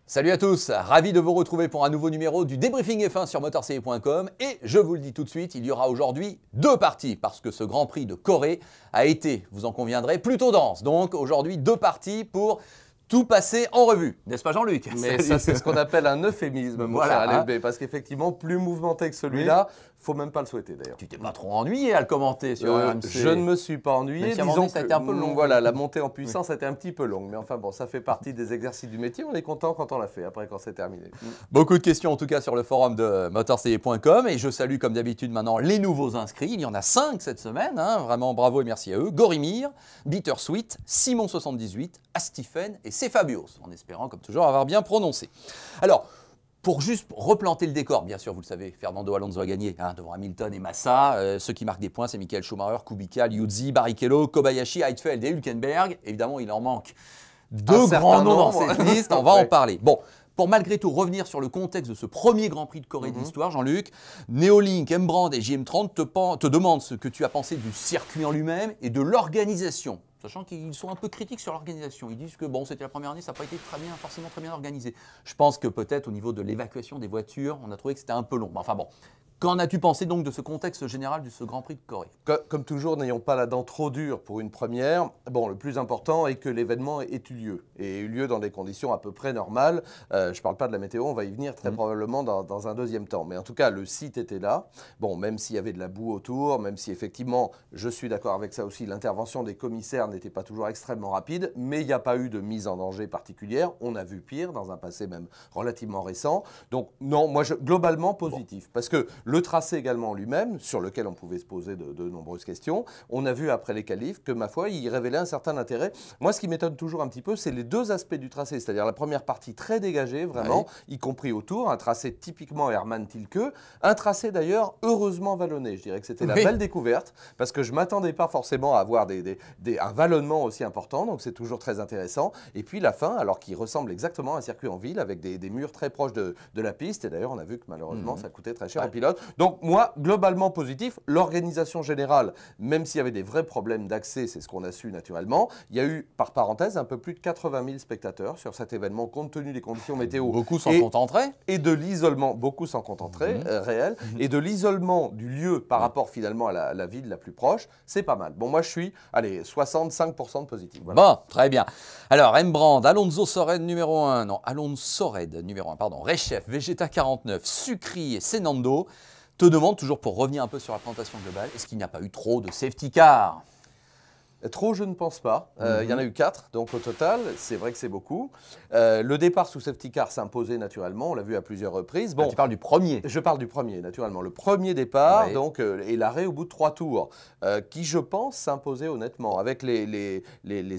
Salut à tous, ravi de vous retrouver pour un nouveau numéro du débriefing F1 sur motorc.com et je vous le dis tout de suite, il y aura aujourd'hui deux parties parce que ce Grand Prix de Corée a été, vous en conviendrez, plutôt dense. Donc aujourd'hui deux parties pour tout passer en revue, n'est-ce pas Jean-Luc? Mais ça c'est ce qu'on appelle un euphémisme, mon cher LFB, parce qu'effectivement plus mouvementé que celui-là, faut même pas le souhaiter d'ailleurs. Tu t'es pas trop ennuyé à le commenter sur RMC? Je ne me suis pas ennuyé, disons ça a été un peu long. Voilà, la montée en puissance a été un petit peu longue, mais enfin bon, ça fait partie des exercices du métier, on est content quand on l'a fait, après quand c'est terminé. Beaucoup de questions en tout cas sur le forum de motorc.com et je salue comme d'habitude maintenant les nouveaux inscrits, il y en a 5 cette semaine, vraiment bravo et merci à eux. Gorimir, Bittersweet, Simon78, Astifen et C'est Fabios, en espérant comme toujours avoir bien prononcé. Alors, pour juste replanter le décor, bien sûr, vous le savez, Fernando Alonso a gagné devant Hamilton et Massa. Ceux qui marquent des points, c'est Michael Schumacher, Kubica, Liuzzi, Barrichello, Kobayashi, Heidfeld et Hülkenberg. Évidemment, il en manque deux grands noms dans cette liste, on va en parler. Bon, pour malgré tout revenir sur le contexte de ce premier Grand Prix de Corée d'histoire, Jean-Luc, Neolink, M-Brand et JM30 te demandent ce que tu as pensé du circuit en lui-même et de l'organisation. Sachant qu'ils sont un peu critiques sur l'organisation. Ils disent que bon, c'était la première année, ça n'a pas été forcément très bien organisé. Je pense que peut-être au niveau de l'évacuation des voitures, on a trouvé que c'était un peu long. Enfin bon, qu'en as-tu pensé donc de ce contexte général de ce Grand Prix de Corée? Comme toujours, n'ayons pas la dent trop dure pour une première. Bon, le plus important est que l'événement ait eu lieu. Et ait eu lieu dans des conditions à peu près normales. Je ne parle pas de la météo, on va y venir très probablement dans un deuxième temps. Mais en tout cas, le site était là. Bon, même s'il y avait de la boue autour, même si effectivement, je suis d'accord avec ça aussi, l'intervention des commissaires n'était pas toujours extrêmement rapide, mais il n'y a pas eu de mise en danger particulière. On a vu pire dans un passé même relativement récent. Donc non, moi, globalement positif. Parce que le tracé également lui-même, sur lequel on pouvait se poser de nombreuses questions, on a vu après les qualifs que, ma foi, il révélait un certain intérêt. Moi, ce qui m'étonne toujours un petit peu, c'est les deux aspects du tracé, c'est-à-dire la première partie très dégagée, vraiment, y compris autour, un tracé typiquement Hermann Tilke, un tracé d'ailleurs heureusement vallonné. Je dirais que c'était la belle découverte, parce que je ne m'attendais pas forcément à avoir un vallonnement aussi important, donc c'est toujours très intéressant. Et puis la fin, alors qu'il ressemble exactement à un circuit en ville, avec des murs très proches de la piste, et d'ailleurs on a vu que malheureusement ça coûtait très cher aux pilotes. Donc moi, globalement positif, l'organisation générale, même s'il y avait des vrais problèmes d'accès, c'est ce qu'on a su naturellement, il y a eu, par parenthèse, un peu plus de 80 000 spectateurs sur cet événement, compte tenu des conditions météo. Beaucoup sans compte entrée. Et de l'isolement, beaucoup sans compte entrée réel, et de l'isolement du lieu par rapport finalement à la ville la plus proche, c'est pas mal. Bon, moi je suis, allez, 65% de positif. Voilà. Bon, très bien. Alors, M-Brand, Alonso Sored numéro 1, non, Alonso Sored numéro 1, pardon, Rechef, Vegeta 49, Sucri et Senando te demande, toujours pour revenir un peu sur la présentation globale, est-ce qu'il n'y a pas eu trop de safety car? Trop, je ne pense pas. Il y en a eu 4, donc au total, c'est vrai que c'est beaucoup. Le départ sous safety car s'imposait naturellement, on l'a vu à plusieurs reprises. Bon, tu parles du premier? Je parle du premier, naturellement. Le premier départ, donc, et l'arrêt au bout de 3 tours, qui, je pense, s'imposait honnêtement. Avec les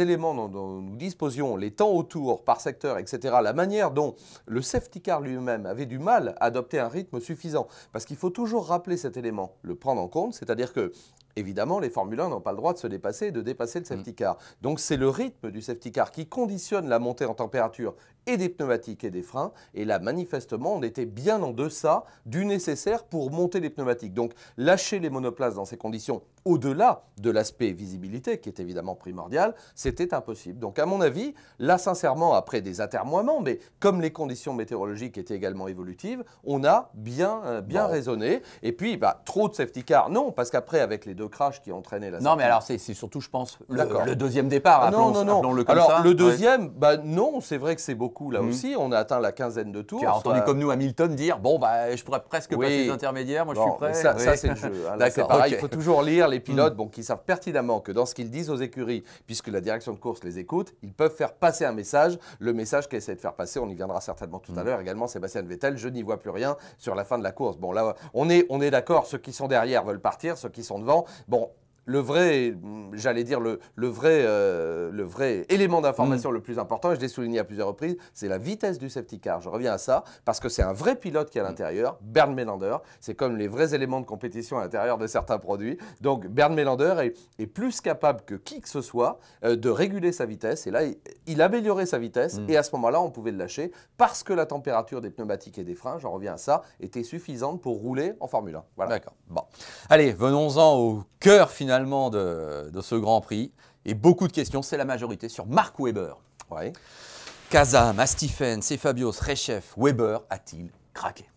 éléments dont nous disposions, les temps autour, par secteur, etc., la manière dont le safety car lui-même avait du mal à adopter un rythme suffisant. Parce qu'il faut toujours rappeler cet élément, le prendre en compte, c'est-à-dire que évidemment, les Formule 1 n'ont pas le droit de se dépasser et de dépasser le safety car. Donc, c'est le rythme du safety car qui conditionne la montée en température et des pneumatiques et des freins. Et là, manifestement, on était bien en deçà du nécessaire pour monter les pneumatiques. Donc, lâcher les monoplaces dans ces conditions, au-delà de l'aspect visibilité, qui est évidemment primordial, c'était impossible. Donc, à mon avis, là, sincèrement, après des atermoiements, mais comme les conditions météorologiques étaient également évolutives, on a bien raisonné. Et puis, trop de safety car, non, parce qu'après, avec les deux crashs qui ont entraîné la sortie... Non, mais alors, c'est surtout, je pense, le deuxième départ. Appelons-le comme ça. Le deuxième, non, c'est vrai que c'est beaucoup là aussi. On a atteint la quinzaine de tours. Tu as entendu comme nous Hamilton dire, bon, je pourrais presque passer les intermédiaires, moi je suis prêt. Ça c'est le jeu. C'est pareil, il faut toujours lire les pilotes qui savent pertinemment que dans ce qu'ils disent aux écuries, puisque la direction de course les écoute, ils peuvent faire passer un message. Le message qu'ils essaient de faire passer, on y viendra certainement tout à l'heure. Également, Sébastien Vettel, je n'y vois plus rien sur la fin de la course. Bon, là, on est d'accord, ceux qui sont derrière veulent partir, ceux qui sont devant, bon... Le vrai, j'allais dire, le vrai élément d'information le plus important, et je l'ai souligné à plusieurs reprises, c'est la vitesse du safety car. Je reviens à ça, parce que c'est un vrai pilote qui est à l'intérieur, Bernd Melander. C'est comme les vrais éléments de compétition à l'intérieur de certains produits. Donc, Bernd Melander est plus capable que qui que ce soit de réguler sa vitesse. Et là, il améliorait sa vitesse, et à ce moment-là, on pouvait le lâcher, parce que la température des pneumatiques et des freins, j'en reviens à ça, était suffisante pour rouler en Formule 1. Voilà. D'accord. Bon. Allez, venons-en au cœur finalement de ce Grand Prix. Et beaucoup de questions, c'est la majorité sur Mark Webber. Ouais. Kazam, Astifen, Cefabios, Rechef, Weber a-t-il craqué?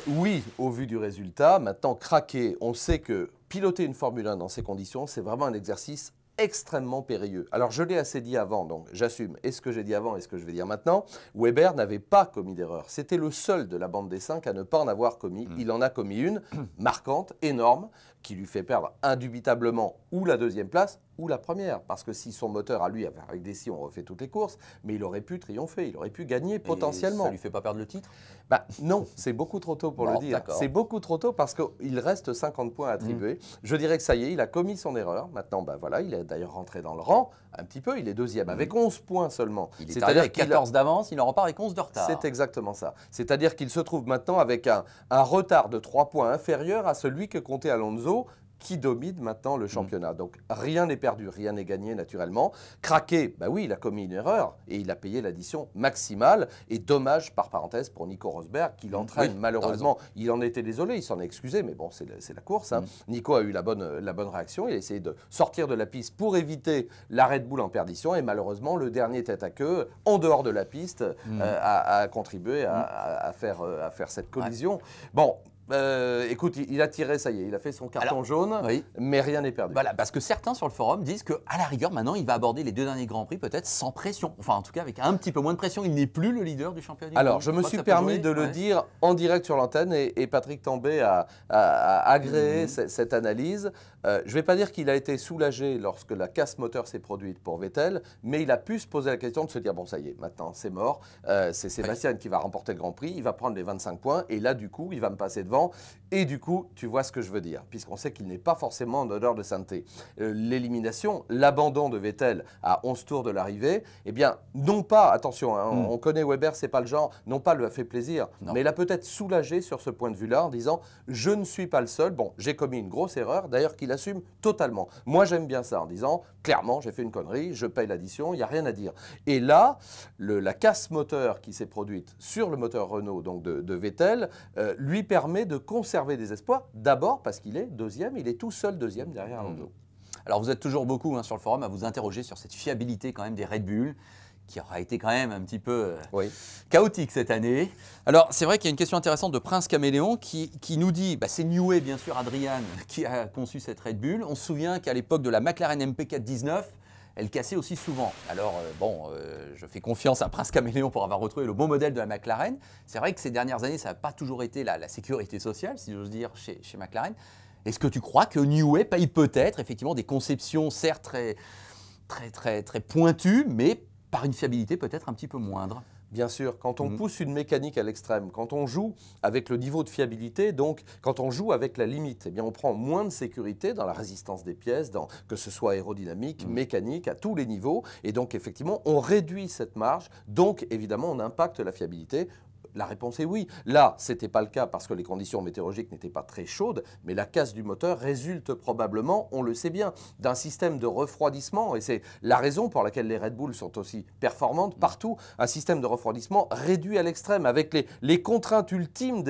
Oui, au vu du résultat. Maintenant, craquer, on sait que piloter une Formule 1 dans ces conditions, c'est vraiment un exercice extrêmement périlleux. Alors, je l'ai assez dit avant, donc j'assume. Et ce que j'ai dit avant et ce que je vais dire maintenant, Weber n'avait pas commis d'erreur. C'était le seul de la bande des 5 à ne pas en avoir commis. Il en a commis une marquante, énorme, qui lui fait perdre indubitablement ou la deuxième place ou la première. Parce que si son moteur à lui, avec des si on refait toutes les courses, mais il aurait pu triompher, il aurait pu gagner potentiellement. Et ça lui fait pas perdre le titre? Bah, non, c'est beaucoup trop tôt pour le dire. C'est beaucoup trop tôt parce qu'il reste 50 points à attribuer. Je dirais que ça y est, il a commis son erreur. Maintenant, bah, voilà, il est d'ailleurs rentré dans le rang un petit peu. Il est deuxième avec 11 points seulement. Il est arrivé avec 14 d'avance, il en repart avec 11 de retard. C'est exactement ça. C'est-à-dire qu'il se trouve maintenant avec un retard de 3 points inférieur à celui que comptait Alonso, qui domine maintenant le championnat. Donc rien n'est perdu, rien n'est gagné naturellement. Craqué, bah oui, il a commis une erreur et il a payé l'addition maximale. Et dommage, par parenthèse, pour Nico Rosberg, qui l'entraîne malheureusement. Il en était désolé, il s'en est excusé, mais bon, c'est la course. Hein. Nico a eu la bonne réaction, il a essayé de sortir de la piste pour éviter la Red Bull en perdition. Et malheureusement, le dernier tête à queue, en dehors de la piste, a contribué à faire cette collision. Bon. Écoute, il a tiré, ça y est, il a fait son carton jaune, mais rien n'est perdu. Voilà, parce que certains sur le forum disent qu'à la rigueur, maintenant, il va aborder les 2 derniers Grands Prix peut-être sans pression. Enfin, en tout cas, avec un petit peu moins de pression. Il n'est plus le leader du championnat. Alors, je me suis permis de le dire en direct sur l'antenne et Patrick Tambay a agréé cette analyse. Je ne vais pas dire qu'il a été soulagé lorsque la casse moteur s'est produite pour Vettel, mais il a pu se poser la question de se dire, bon, ça y est, maintenant, c'est mort. C'est Sébastien qui va remporter le Grand Prix, il va prendre les 25 points et là, du coup, il va me passer devant. Et du coup, tu vois ce que je veux dire, puisqu'on sait qu'il n'est pas forcément en odeur de sainteté. L'élimination, l'abandon de Vettel à 11 tours de l'arrivée, eh bien, non pas, attention, hein, on connaît Weber, c'est pas le genre, non pas lui a fait plaisir, mais il a peut-être soulagé sur ce point de vue-là en disant « je ne suis pas le seul, bon, j'ai commis une grosse erreur », d'ailleurs qu'il assume totalement. Moi, j'aime bien ça en disant « clairement, j'ai fait une connerie, je paye l'addition, il n'y a rien à dire ». Et là, la casse moteur qui s'est produite sur le moteur Renault donc de Vettel lui permet de conserver des espoirs, d'abord parce qu'il est deuxième, il est tout seul deuxième derrière Alonso. Alors vous êtes toujours beaucoup sur le forum à vous interroger sur cette fiabilité quand même des Red Bull, qui aura été quand même un petit peu chaotique cette année. Alors c'est vrai qu'il y a une question intéressante de Prince Caméléon qui nous dit, c'est Newey bien sûr, Adrian, qui a conçu cette Red Bull. On se souvient qu'à l'époque de la McLaren MP419, elle cassait aussi souvent. Alors, je fais confiance à Prince Caméléon pour avoir retrouvé le bon modèle de la McLaren. C'est vrai que ces dernières années, ça n'a pas toujours été la sécurité sociale, si j'ose dire, chez McLaren. Est-ce que tu crois que Newey paye peut-être effectivement des conceptions, certes très pointues, mais par une fiabilité peut-être un petit peu moindre? Bien sûr, quand on pousse une mécanique à l'extrême, quand on joue avec le niveau de fiabilité, donc quand on joue avec la limite, eh bien on prend moins de sécurité dans la résistance des pièces, que ce soit aérodynamique, mécanique, à tous les niveaux. Et donc effectivement, on réduit cette marge, donc évidemment on impacte la fiabilité. La réponse est oui. Là, ce n'était pas le cas parce que les conditions météorologiques n'étaient pas très chaudes, mais la casse du moteur résulte probablement, on le sait bien, d'un système de refroidissement. Et c'est la raison pour laquelle les Red Bull sont aussi performantes partout. Un système de refroidissement réduit à l'extrême, avec les contraintes ultimes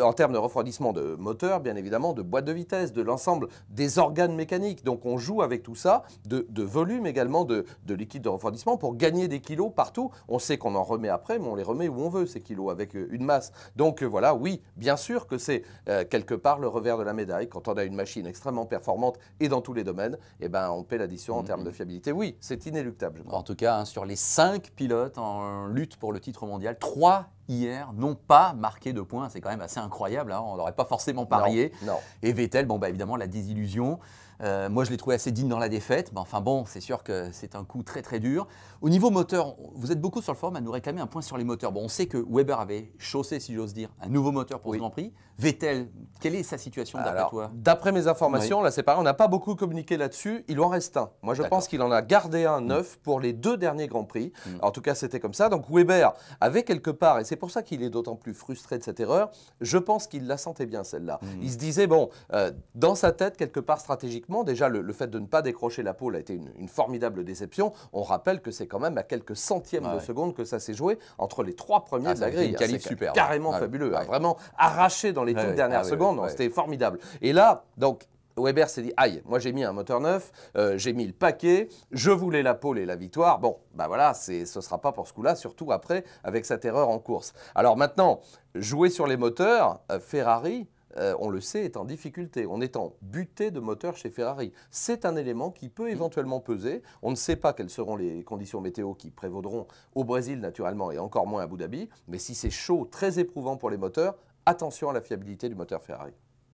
en termes de refroidissement de moteur, bien évidemment, de boîte de vitesse, de l'ensemble des organes mécaniques. Donc on joue avec tout ça, de volume également, de liquide de refroidissement pour gagner des kilos partout. On sait qu'on en remet après, mais on les remet où on veut, ces kilos, avec une masse. Donc voilà, oui, bien sûr que c'est quelque part le revers de la médaille. Quand on a une machine extrêmement performante et dans tous les domaines, eh ben, on paie l'addition en termes de fiabilité. Oui, c'est inéluctable. En tout cas, sur les 5 pilotes en lutte pour le titre mondial, 3 hier n'ont pas marqué de points. C'est quand même assez incroyable. On n'aurait pas forcément parié. Non. Et Vettel, évidemment, la désillusion. Moi, je l'ai trouvé assez digne dans la défaite. Mais enfin bon, c'est sûr que c'est un coup très dur. Au niveau moteur, vous êtes beaucoup sur le forum à nous réclamer un point sur les moteurs. Bon, on sait que Weber avait chaussé, si j'ose dire, un nouveau moteur pour ce Grand Prix. Vettel, quelle est sa situation d'après toi? D'après mes informations, là c'est pareil, on n'a pas beaucoup communiqué là-dessus. Il en reste un. Moi, je pense qu'il en a gardé un neuf pour les 2 derniers Grands Prix. En tout cas, c'était comme ça. Donc Weber avait quelque part, et c'est pour ça qu'il est d'autant plus frustré de cette erreur, je pense qu'il la sentait bien celle-là. Il se disait, bon, dans sa tête, quelque part stratégiquement, déjà le fait de ne pas décrocher la pole a été une formidable déception. On rappelle que c'est quand même à quelques centièmes de seconde que ça s'est joué entre les 3 premiers de la grille. C'est carrément fabuleux, vraiment arraché dans les toutes dernières secondes, c'était formidable. Et là, donc, Weber s'est dit, aïe, moi j'ai mis un moteur neuf, j'ai mis le paquet, je voulais la pole et la victoire. Bon, bah voilà, ce ne sera pas pour ce coup-là, surtout après, avec cette erreur en course. Alors maintenant, jouer sur les moteurs, Ferrari, on le sait, est en difficulté. On est en butée de moteur chez Ferrari. C'est un élément qui peut éventuellement peser. On ne sait pas quelles seront les conditions météo qui prévaudront au Brésil, naturellement, et encore moins à Abu Dhabi. Mais si c'est chaud, très éprouvant pour les moteurs, attention à la fiabilité du moteur Ferrari.